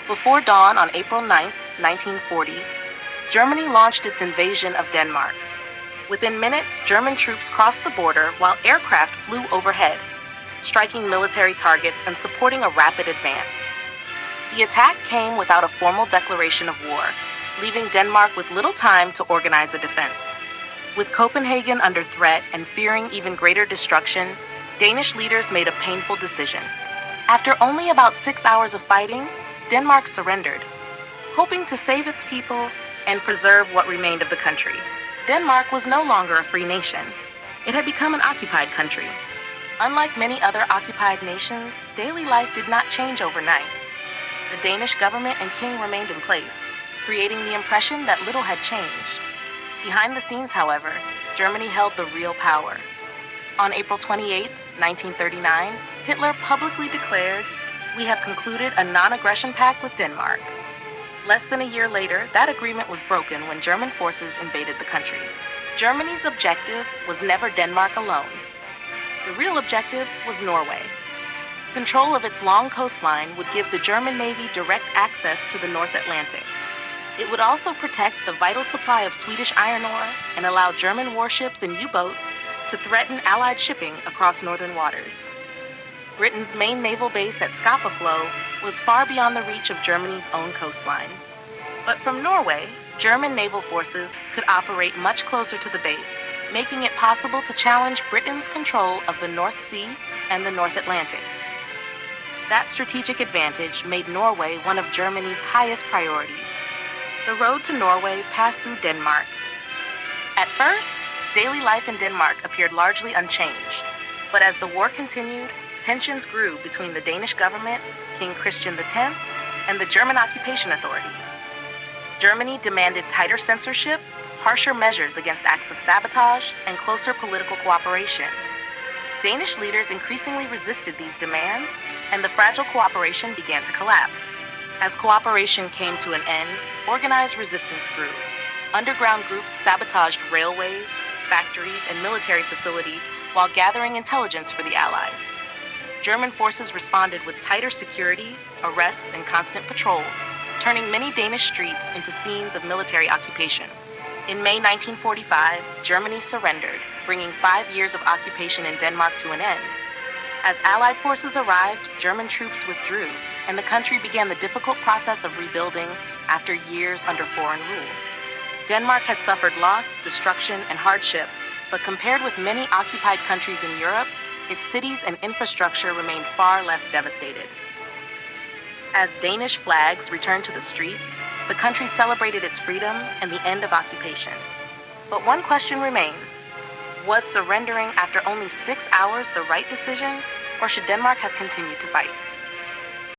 Before dawn on April 9, 1940, Germany launched its invasion of Denmark. Within minutes, German troops crossed the border while aircraft flew overhead, striking military targets and supporting a rapid advance. The attack came without a formal declaration of war, leaving Denmark with little time to organize a defense. With Copenhagen under threat and fearing even greater destruction, Danish leaders made a painful decision. After only about 6 hours of fighting, Denmark surrendered, hoping to save its people and preserve what remained of the country. Denmark was no longer a free nation. It had become an occupied country. Unlike many other occupied nations, daily life did not change overnight. The Danish government and king remained in place, creating the impression that little had changed. Behind the scenes, however, Germany held the real power. On April 28, 1939, Hitler publicly declared, "We have concluded a non-aggression pact with Denmark." Less than a year later, that agreement was broken when German forces invaded the country. Germany's objective was never Denmark alone. The real objective was Norway. Control of its long coastline would give the German Navy direct access to the North Atlantic. It would also protect the vital supply of Swedish iron ore and allow German warships and U-boats to threaten Allied shipping across northern waters. Britain's main naval base at Scapa Flow was far beyond the reach of Germany's own coastline. But from Norway, German naval forces could operate much closer to the base, making it possible to challenge Britain's control of the North Sea and the North Atlantic. That strategic advantage made Norway one of Germany's highest priorities. The road to Norway passed through Denmark. At first, daily life in Denmark appeared largely unchanged, but as the war continued, tensions grew between the Danish government, King Christian X, and the German occupation authorities. Germany demanded tighter censorship, harsher measures against acts of sabotage, and closer political cooperation. Danish leaders increasingly resisted these demands, and the fragile cooperation began to collapse. As cooperation came to an end, organized resistance grew. Underground groups sabotaged railways, factories, and military facilities while gathering intelligence for the Allies. German forces responded with tighter security, arrests, and constant patrols, turning many Danish streets into scenes of military occupation. In May 1945, Germany surrendered, bringing 5 years of occupation in Denmark to an end. As Allied forces arrived, German troops withdrew, and the country began the difficult process of rebuilding after years under foreign rule. Denmark had suffered loss, destruction, and hardship, but compared with many occupied countries in Europe, its cities and infrastructure remained far less devastated. As Danish flags returned to the streets, the country celebrated its freedom and the end of occupation. But one question remains. Was surrendering after only 6 hours the right decision, or should Denmark have continued to fight?